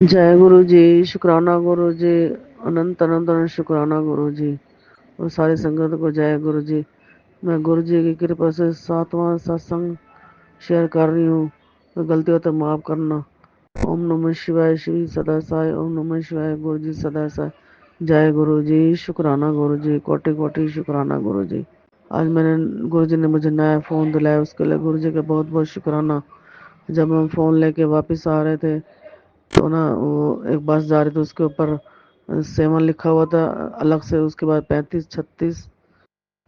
जय गुरु जी। शुक्राना गुरु जी। अनंत अनंत अनंत शुक्राना गुरु जी। और सारी संगत को जय गुरु जी। मैं गुरु जी की कृपा से 7वां सत्संग शेयर कर रही हूँ, तो गलती हो तो माफ करना। ओम नमः शिवाय। श्री सदा साई। ओम नमः शिवाय। गुरु जी सदा साई। जय गुरु जी। शुक्राना गुरु जी। कोटि कोटि शुक्राना गुरु जी। आज मैंने गुरु जी ने मुझे नया फ़ोन दिलाया, उसके लिए गुरु जी का बहुत बहुत शुक्राना। जब हम फ़ोन लेके वापस आ रहे थे तो ना वो एक बस जा रही थी, उसके ऊपर 7 लिखा हुआ था अलग से, उसके बाद 35 36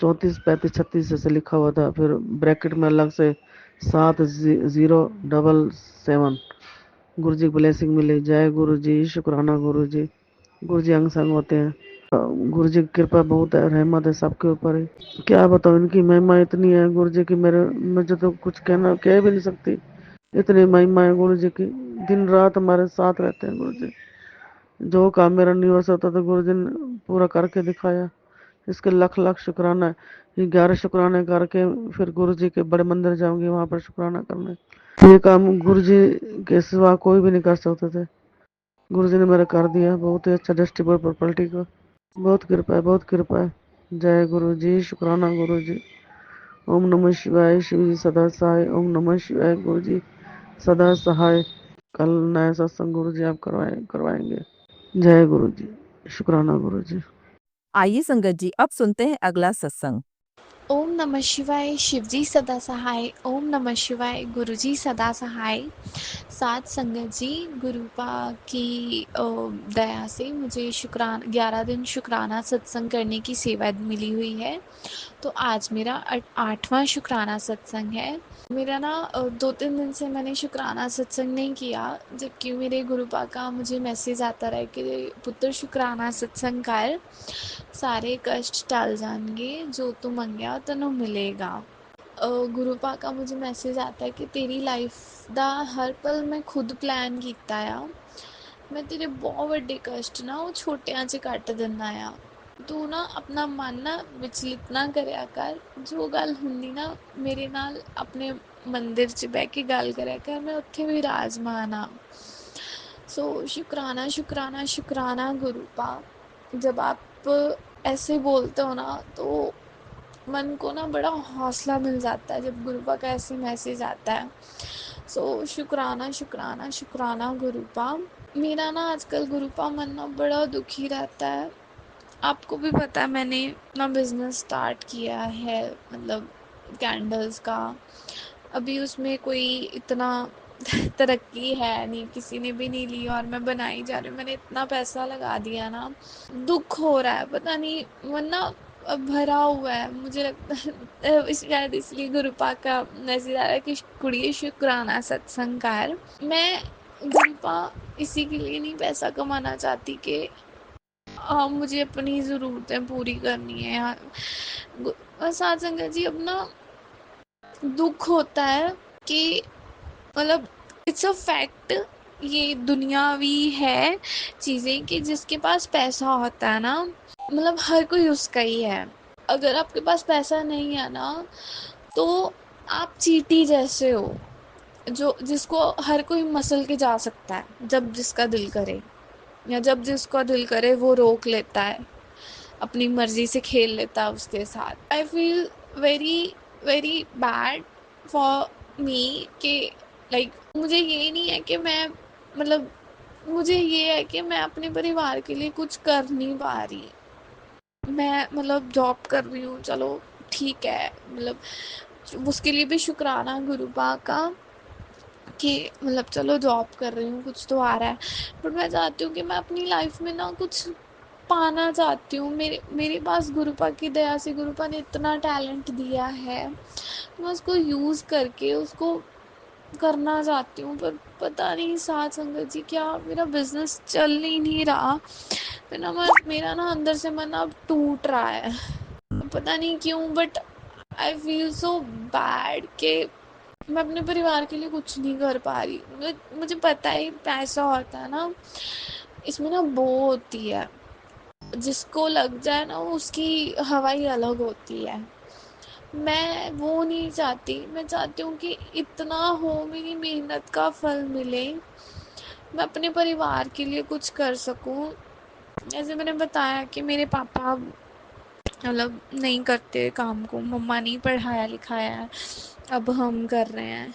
34 35 36 ऐसे लिखा हुआ था, फिर ब्रैकेट में अलग से 7077। गुरु जी की ब्लेसिंग मिली। जय गुरु जी। शुक्राना गुरु जी। गुरु जी अंग संग होते हैं। गुरु जी की कृपा बहुत है, रहमत है सबके ऊपर है। क्या बताऊँ, इनकी महिमा इतनी है गुरु जी की, मेरे मुझे तो कुछ कहना कह भी नहीं सकती। इतनी महिमा है गुरु जी की। दिन रात हमारे साथ रहते हैं गुरु जी। जो काम मेरा नहीं हो सकता था गुरु जी ने पूरा करके दिखाया। इसके लाख लाख शुक्राना है। ये 11 शुक्राने करके फिर गुरु जी के बड़े मंदिर जाऊंगी, वहां पर शुक्राना करने। ये काम गुरु जी के सिवा कोई भी नहीं कर सकते थे। गुरु जी ने मेरा कर दिया। बहुत ही अच्छा डिस्ट्रीब्यूटर प्रॉपर्टी का। बहुत कृपा है, बहुत कृपा है। जय गुरु जी। शुक्राना गुरु जी। ओम नमः शिवाय। शिव जी सदा सहाय। ओम नमः शिवाय। गुरु जी सदा सहाय। कल नया सत्संग गुरु जी आप करवाएंगे। जय गुरु जी। शुक्राना गुरु जी। आइए संगत जी, अब सुनते हैं अगला सत्संग। ओम नमः शिवाय। शिवजी सदा सहाय। ओम नमः शिवाय। गुरुजी सदा सहाय। सात संगत जी, गुरुपा की दया से मुझे 11 दिन शुक्राना सत्संग करने की सेवा मिली हुई है। तो आज मेरा 8वां शुक्राना सत्संग है। मेरा ना 2-3 दिन से मैंने शुक्राना सत्संग नहीं किया, जबकि मेरे गुरुपा का मुझे मैसेज आता रहा कि पुत्र शुक्राना सत्संग कर, सारे कष्ट टल जाएंगे, जो तू मंगया तेनों मिलेगा। गुरुपा का मुझे मैसेज आता है कि तेरी लाइफ ਦਾ हर पल मैं खुद प्लान ਕੀਤਾ ਆ। मैं तेरे बहुत ਵੱਡੇ कष्ट ना वो ਛੋਟਿਆਂ 'ਚ ਕੱਟ ਦਿੰਦਾ ਆ। ਤੂੰ ਨਾ ਆਪਣਾ ਮਨ ਨਾ ਵਿਚਲਿਤ ਨਾ ਕਰਿਆ ਕਰ। ਜੋ ਗੱਲ ਹੁੰਦੀ ਨਾ ਮੇਰੇ ਨਾਲ ਆਪਣੇ ਮੰदिर 'ਚ ਬਹਿ ਕੇ ਗੱਲ ਕਰਿਆ ਕਰ, मैं ਉੱਥੇ विराजमान हाँ। सो शुक्राना शुक्राना शुक्राना गुरुपा। जब आप ऐसे बोलते हो ना तो मन को ना बड़ा हौसला मिल जाता है जब गुरुपा का ऐसे मैसेज आता है। सो शुक्राना शुक्राना शुक्राना गुरुपा। मेरा ना आजकल गुरुपा मन ना बड़ा दुखी रहता है। आपको भी पता है मैंने अपना बिजनेस स्टार्ट किया है, मतलब कैंडल्स का। अभी उसमें कोई इतना तरक्की है नहीं, किसी ने भी नहीं ली और मैं बनाई जा रही हूँ। मैंने इतना पैसा लगा दिया ना, दुख हो रहा है, पता नहीं मन ना भरा हुआ है। मुझे लगता है शायद इसलिए गुरुपा का मैसेज आ रहा है कि कुड़िए शुक्राना सत्संग कर। मैं गुरुपा इसी के लिए नहीं पैसा कमाना चाहती कि मुझे अपनी ज़रूरतें पूरी करनी है यार। साथ संगत जी, अब ना दुख होता है कि मतलब इट्स अ फैक्ट, ये दुनियावी है चीज़ें कि जिसके पास पैसा होता है ना, मतलब हर कोई उसका ही है। अगर आपके पास पैसा नहीं है ना तो आप चींटी जैसे हो, जो जिसको हर कोई मसल के जा सकता है जब जिसका दिल करे, या जब जिसका दिल करे वो रोक लेता है, अपनी मर्जी से खेल लेता है उसके साथ। I feel very very bad for me कि लाइक मुझे ये नहीं है कि मैं मतलब मुझे ये है कि मैं अपने परिवार के लिए कुछ कर नहीं पा रही। मैं मतलब जॉब कर रही हूँ, चलो ठीक है, मतलब उसके लिए भी शुक्राना गुरुपा का कि मतलब चलो जॉब कर रही हूँ, कुछ तो आ रहा है। बट मैं चाहती हूँ कि मैं अपनी लाइफ में ना कुछ पाना चाहती हूँ। मेरे मेरे पास गुरुपा की दया से गुरुपा ने इतना टैलेंट दिया है, मैं उसको यूज़ करके उसको करना चाहती हूँ। पर पता नहीं साथ संगत जी, क्या मेरा बिजनेस चल ही नहीं रहा। फिर ना मेरा ना अंदर से मन अब टूट रहा है, पता नहीं क्यों। But I feel so bad कि मैं अपने परिवार के लिए कुछ नहीं कर पा रही। मुझे पता है पैसा होता है ना, इसमें ना बो होती है, जिसको लग जाए ना उसकी हवा ही अलग होती है। मैं वो नहीं चाहती। मैं चाहती हूँ कि इतना हो, मेरी मेहनत का फल मिले, मैं अपने परिवार के लिए कुछ कर सकूँ। जैसे मैंने बताया कि मेरे पापा मतलब नहीं करते काम को, मम्मा नहीं पढ़ाया लिखाया है, अब हम कर रहे हैं।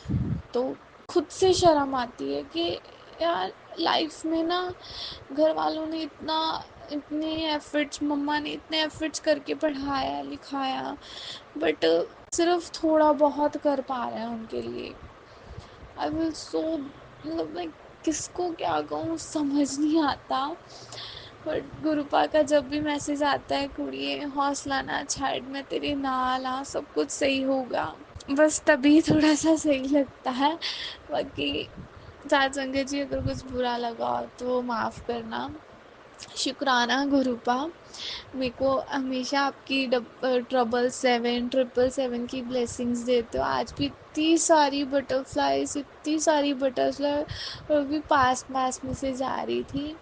तो खुद से शर्म आती है कि यार लाइफ में ना घर वालों ने इतने एफर्ट्स, मम्मा ने इतने एफर्ट्स करके पढ़ाया लिखाया, बट सिर्फ थोड़ा बहुत कर पा रहे हैं उनके लिए। आई विल सो मतलब मैं किसको क्या कहूँ समझ नहीं आता। बट गुरुपा का जब भी मैसेज आता है, कुड़िए हौसला ना छाड़, मैं तेरे नाल हाँ, सब कुछ सही होगा, बस तभी थोड़ा सा सही लगता है। बाकी साथ संगत जी अगर कुछ बुरा लगा हो तो माफ़ करना। शुक्राना गुरुपा, मेरे को हमेशा आपकी 777 की ब्लेसिंग्स देते हो। आज भी इतनी सारी बटरफ्लाईज, इतनी सारी बटरफ्लाई और भी पास पास में से जा रही थी।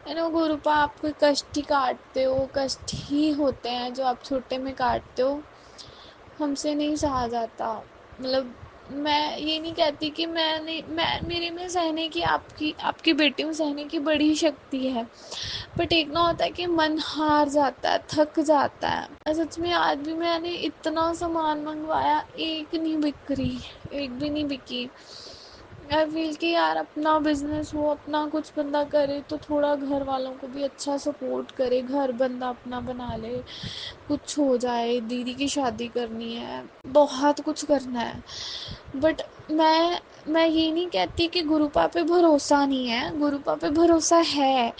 है ना गुरुपा, आप कोई कष्ट ही काटते हो, कष्ट ही होते हैं जो आप छोटे में काटते हो, हमसे नहीं सहा जाता। मतलब मैं ये नहीं कहती कि मैं मेरे में सहने की, आपकी आपकी बेटी में सहने की बड़ी शक्ति है, बट एक ना होता है कि मन हार जाता है, थक जाता है। सच में आज भी मैंने इतना सामान मंगवाया, एक नहीं बिक रही, एक भी नहीं बिकी। आई फील कि यार अपना बिजनेस हो, अपना कुछ बंदा करे तो थोड़ा घर वालों को भी अच्छा सपोर्ट करे, घर बंदा अपना बना ले, कुछ हो जाए, दीदी की शादी करनी है, बहुत कुछ करना है। बट मैं ये नहीं कहती कि गुरुपा पे भरोसा नहीं है, गुरुपा पे भरोसा है।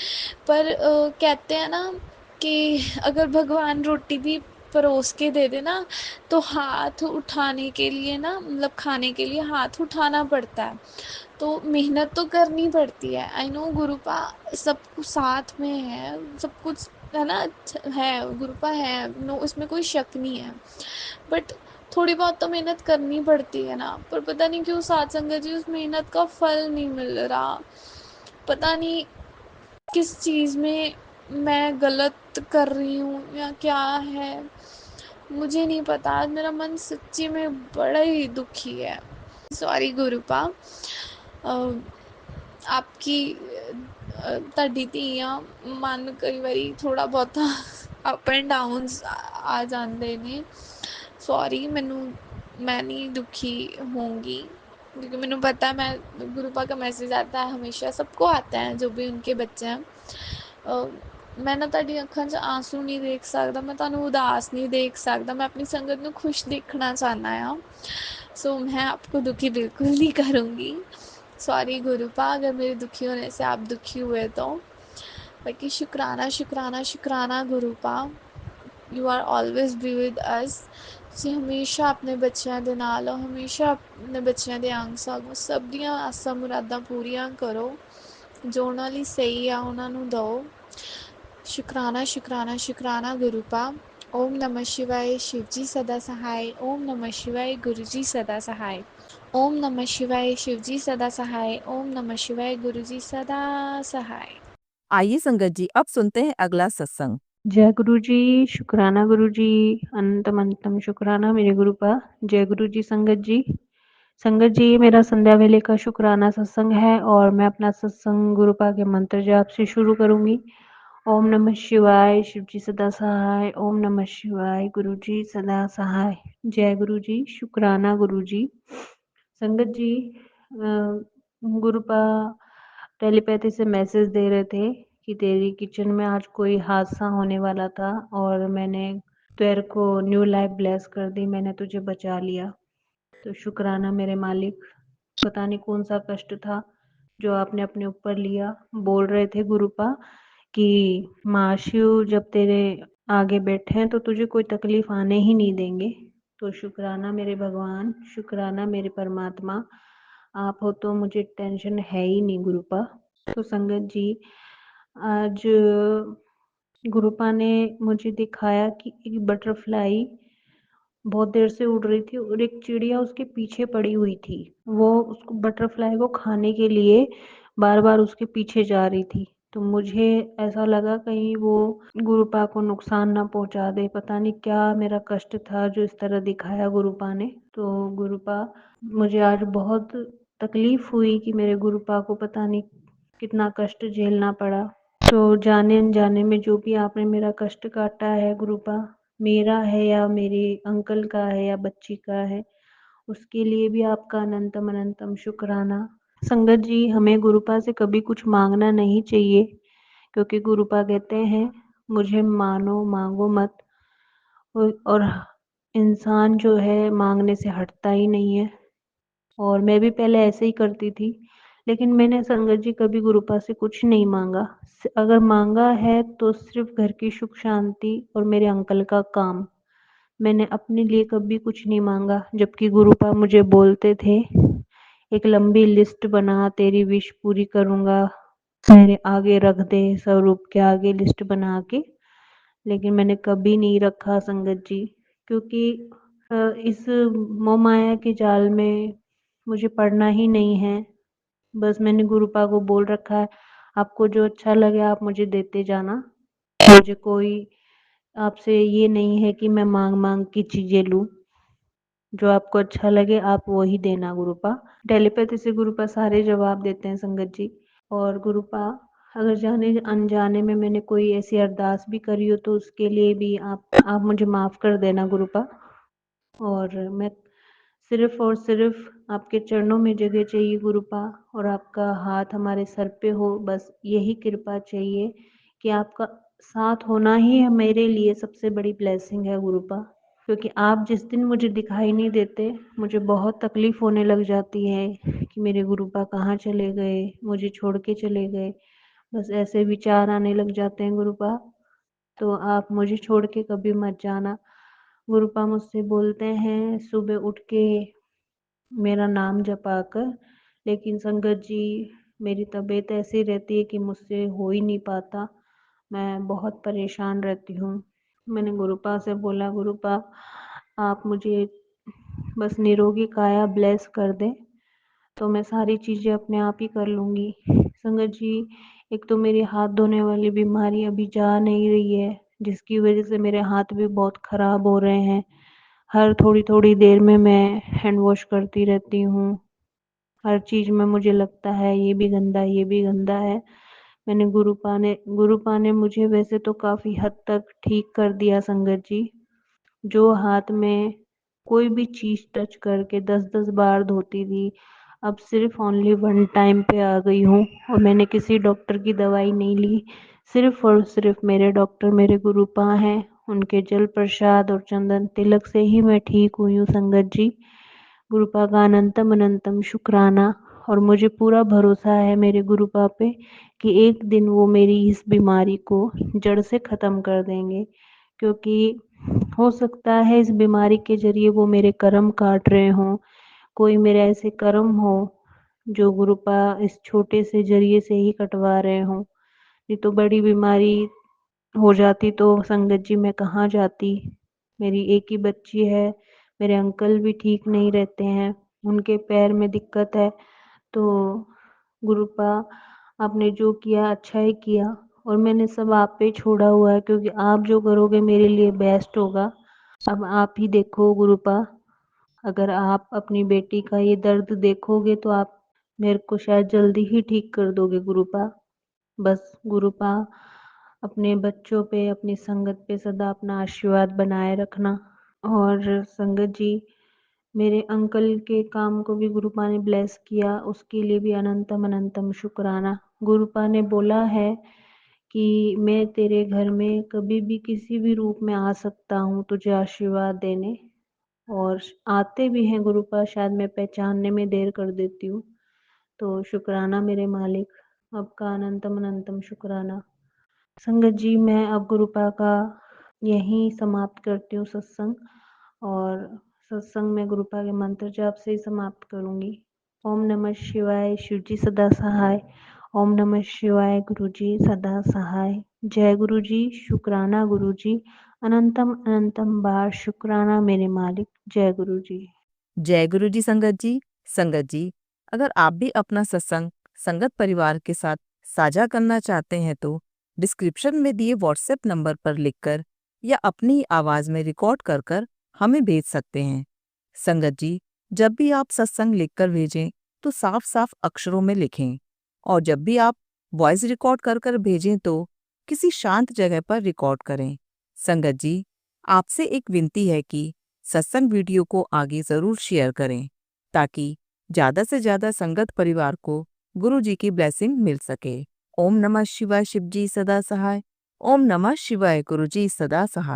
पर कहते हैं ना कि अगर भगवान रोटी भी परोस के दे दे ना, तो हाथ उठाने के लिए ना, मतलब खाने के लिए हाथ उठाना पड़ता है, तो मेहनत तो करनी पड़ती है। आई नो गुरुपा सब कुछ साथ में है, सब कुछ है ना, है गुरुपा है, नो इसमें कोई शक नहीं है, बट थोड़ी बहुत तो मेहनत करनी पड़ती है ना। पर पता नहीं क्यों साथ संगत जी उस मेहनत का फल नहीं मिल रहा। पता नहीं किस चीज़ में मैं गलत कर रही हूँ या क्या है, मुझे नहीं पता। आज मेरा मन सच्ची में बड़ा ही दुखी है। सॉरी गुरुपा, आपकी ਤੁਹਾਡੀ ਧੀਆਂ ਮਨ ਕਈ ਵਾਰੀ ਥੋੜਾ ਬਹੁਤਾ ਅਪ ਐਂਡ ਡਾਊਨਸ ਆ ਜਾਂਦੇ ਨੇ। सॉरी मैनू, मैं नहीं दुखी होंगी, क्योंकि मैनू पता है, मैं गुरुपा का मैसेज आता है हमेशा, सबको आता है जो भी उनके बच्चे हैं। मैं ना ਤੁਹਾਡੀ ਅੱਖਾਂ 'ਚ ਆਂਸੂ नहीं देख सकता, मैं ਤੁਹਾਨੂੰ उदास नहीं देख सकता, मैं अपनी संगत ਨੂੰ खुश देखना चाहना आ। सो मैं आपको दुखी बिल्कुल नहीं करूँगी। सॉरी गुरुपा अगर मेरे दुखी होने से आप दुखी हुए तो। बाकी शुक्राना शुक्राना शुक्राना गुरुपा, you are always be with us. ਤੁਸੀਂ ਹਮੇਸ਼ਾ ਆਪਣੇ ਬੱਚਿਆਂ ਦੇ ਨਾਲ ਹੋ, ਹਮੇਸ਼ਾ ਆਪਣੇ ਬੱਚਿਆਂ ਦੇ ਅੰਗ ਸੰਗ ਸਭ ਦੀਆਂ ਆਸਾਂ ਮੁਰਾਦਾਂ ਪੂਰੀਆਂ ਕਰੋ, ਜੋ ਉਹਨਾਂ ਲਈ ਸਹੀ ਆ ਉਹਨਾਂ ਨੂੰ ਦਿਓ। शुक्राना शुक्राना शुक्राना गुरुपा। ओम नमः शिवाय, शिवजी सदा सहाय। ओम नमः शिवाय, गुरुजी सदा सहाय। ओम नमः शिवाय, शिवजी सदा सहाय। ओम नमः शिवाय, गुरुजी सदा सहाय। आइए संगत जी अब सुनते हैं अगला सत्संग। जय गुरु जी, शुक्राना गुरु जी, अनंतम अनंतम शुक्राना मेरे गुरुपा। जय गुरु जी संगत जी। संगत जी ये मेरा संध्या वेले का शुक्राना सत्संग है और मैं अपना सत्संग गुरुपा के मंत्र जाप से शुरू करूंगी। ओम नमः शिवाय, शिव जी सदा सहाय। ओम नमः शिवाय, गुरु जी सदा सहाय। जय गुरु जी, शुक्राना गुरु जी। संगत जी गुरुपा टेलीपैथी से मैसेज दे रहे थे कि तेरी किचन में आज कोई हादसा होने वाला था और मैंने तेरे को न्यू लाइफ ब्लेस कर दी, मैंने तुझे बचा लिया। तो शुक्राना मेरे मालिक। पता नहीं कौन सा कष्ट था जो आपने अपने ऊपर लिया। बोल रहे थे गुरुपा कि माँ शिव जब तेरे आगे बैठे हैं तो तुझे कोई तकलीफ आने ही नहीं देंगे। तो शुक्राना मेरे भगवान, शुक्राना मेरे परमात्मा, आप हो तो मुझे टेंशन है ही नहीं गुरुपा। तो संगत जी आज गुरुपा ने मुझे दिखाया कि एक बटरफ्लाई बहुत देर से उड़ रही थी और एक चिड़िया उसके पीछे पड़ी हुई थी। वो उसको बटरफ्लाई को खाने के लिए बार बार उसके पीछे जा रही थी। तो मुझे ऐसा लगा कहीं वो गुरुपा को नुकसान ना पहुंचा दे। पता नहीं क्या मेरा कष्ट था जो इस तरह दिखाया गुरुपा ने। तो गुरुपा मुझे आज बहुत तकलीफ हुई कि मेरे गुरुपा को पता नहीं कितना कष्ट झेलना पड़ा। तो जाने अनजाने में जो भी आपने मेरा कष्ट काटा है गुरुपा, मेरा है या मेरे अंकल का है या बच्ची का है, उसके लिए भी आपका अनंतम अनंतम शुक्राना। संगत जी, हमें गुरुपा से कभी कुछ मांगना नहीं चाहिए, क्योंकि गुरुपा कहते हैं मुझे मानो मांगो मत। और इंसान जो है मांगने से हटता ही नहीं है। और मैं भी पहले ऐसे ही करती थी, लेकिन मैंने संगत जी कभी गुरुपा से कुछ नहीं मांगा। अगर मांगा है तो सिर्फ घर की सुख शांति और मेरे अंकल का काम। मैंने अपने लिए कभी कुछ नहीं मांगा, जबकि गुरुपा मुझे बोलते थे एक लंबी लिस्ट बना, तेरी विश पूरी करूंगा, मेरे आगे रख दे, स्वरूप के आगे लिस्ट बना के। लेकिन मैंने कभी नहीं रखा संगत जी, क्योंकि इस मोह माया के जाल में मुझे पड़ना ही नहीं है। बस मैंने गुरुपा को बोल रखा है, आपको जो अच्छा लगे आप मुझे देते जाना। मुझे कोई आपसे ये नहीं है कि मैं मांग मांग की चीजें लूं। जो आपको अच्छा लगे आप वो ही देना गुरुपा। टेलीपैथी से गुरुपा सारे जवाब देते हैं संगत जी। और गुरुपा, अगर जाने अनजाने में मैंने कोई ऐसी अरदास भी करी हो तो उसके लिए भी आप मुझे माफ कर देना गुरुपा। और मैं सिर्फ और सिर्फ आपके चरणों में जगह चाहिए गुरुपा, और आपका हाथ हमारे सर पे हो, बस यही कृपा चाहिए कि आपका साथ होना ही मेरे लिए सबसे बड़ी ब्लेसिंग है गुरुपा। क्योंकि आप जिस दिन मुझे दिखाई नहीं देते, मुझे बहुत तकलीफ होने लग जाती है कि मेरे गुरुपा कहाँ चले गए, मुझे छोड़ के चले गए। बस ऐसे विचार आने लग जाते हैं गुरुपा। तो आप मुझे छोड़ के कभी मत जाना। गुरुपा मुझसे बोलते हैं सुबह उठ के मेरा नाम जपा कर, लेकिन संगत जी मेरी तबीयत ऐसी रहती है कि मुझसे हो ही नहीं पाता। मैं बहुत परेशान रहती हूँ। मैंने गुरुपा से बोला, गुरुपा आप मुझे बस निरोगी काया ब्लेस कर दें, तो मैं सारी चीज़ें अपने आप ही कर लूँगी। संगत जी, एक तो मेरी हाथ धोने वाली बीमारी अभी जा नहीं रही है, जिसकी वजह से मेरे हाथ भी बहुत ख़राब हो रहे हैं। हर थोड़ी-थोड़ी देर में मैं हैंड वॉश करती रहती हूँ। हर चीज़ में मुझे लगता है ये भी गंदा है, ये भी गंदा है। मैंने गुरुपा ने मुझे वैसे तो काफ़ी हद तक ठीक कर दिया संगत जी। जो हाथ में कोई भी चीज़ टच करके 10-10 बार धोती थी, अब सिर्फ ओनली वन टाइम पे आ गई हूँ। और मैंने किसी डॉक्टर की दवाई नहीं ली, सिर्फ और सिर्फ मेरे डॉक्टर मेरे गुरुपा हैं। उनके जल प्रसाद और चंदन तिलक से ही मैं ठीक हुई हूँ संगत जी। गुरुपा का अनंतम अनंतम शुक्राना। और मुझे पूरा भरोसा है मेरे गुरुपा पे कि एक दिन वो मेरी इस बीमारी को जड़ से ख़त्म कर देंगे, क्योंकि हो सकता है इस बीमारी के ज़रिए वो मेरे कर्म काट रहे हों। कोई मेरे ऐसे कर्म हो जो गुरुपा इस छोटे से ज़रिए से ही कटवा रहे हों। नहीं तो बड़ी बीमारी हो जाती तो संगत जी मैं कहाँ जाती। मेरी एक ही बच्ची है, मेरे अंकल भी ठीक नहीं रहते हैं, उनके पैर में दिक्कत है। तो गुरुपा आपने जो किया अच्छा ही किया, और मैंने सब आप पे छोड़ा हुआ है, क्योंकि आप जो करोगे मेरे लिए बेस्ट होगा। अब आप ही देखो गुरुपा, अगर आप अपनी बेटी का ये दर्द देखोगे तो आप मेरे को शायद जल्दी ही ठीक कर दोगे गुरुपा। बस गुरुपा अपने बच्चों पे, अपनी संगत पे सदा अपना आशीर्वाद बनाए रखना। और संगत जी, मेरे अंकल के काम को भी गुरुपा ने ब्लेस किया, उसके लिए भी अनंतम अनंतम शुक्राना। गुरुपा ने बोला है कि मैं तेरे घर में कभी भी किसी भी रूप में आ सकता हूँ तुझे आशीर्वाद देने। और आते भी हैं गुरुपा, शायद मैं पहचानने में देर कर देती हूँ। तो शुक्राना मेरे मालिक, आपका अनंतम अनंतम शुक्राना। संगत जी, मैं अब गुरुपा का यहीं समाप्त करती हूँ सत्संग, और सत्संग में गुरुपा के मंत्र जाप से ही समाप्त करूँगी। ओम नमः शिवाय, शिव जी सदा सहाय। ओम नमः शिवाय, गुरु जी सदा सहाय। जय गुरु जी, शुक्राना गुरु जी, अनंतम अनंतम बार शुक्राना मेरे मालिक। जय गुरु जी। जय गुरु जी संगत जी। संगत जी, अगर आप भी अपना सत्संग संगत परिवार के साथ साझा करना चाहते हैं तो डिस्क्रिप्शन में दिए व्हाट्सएप नंबर पर लिखकर या अपनी आवाज में रिकॉर्ड कर कर हमें भेज सकते हैं। संगत जी, जब भी आप सत्संग लिखकर भेजें तो साफ साफ अक्षरों में लिखें, और जब भी आप वॉइस रिकॉर्ड कर कर भेजें तो किसी शांत जगह पर रिकॉर्ड करें। संगत जी, आपसे एक विनती है कि सत्संग वीडियो को आगे ज़रूर शेयर करें ताकि ज़्यादा से ज़्यादा संगत परिवार को गुरु जी की ब्लेसिंग मिल सके। ओम नमः शिवाय, शिव जी सदा सहाय। ओम नमः शिवाय, गुरु जी सदा सहाय।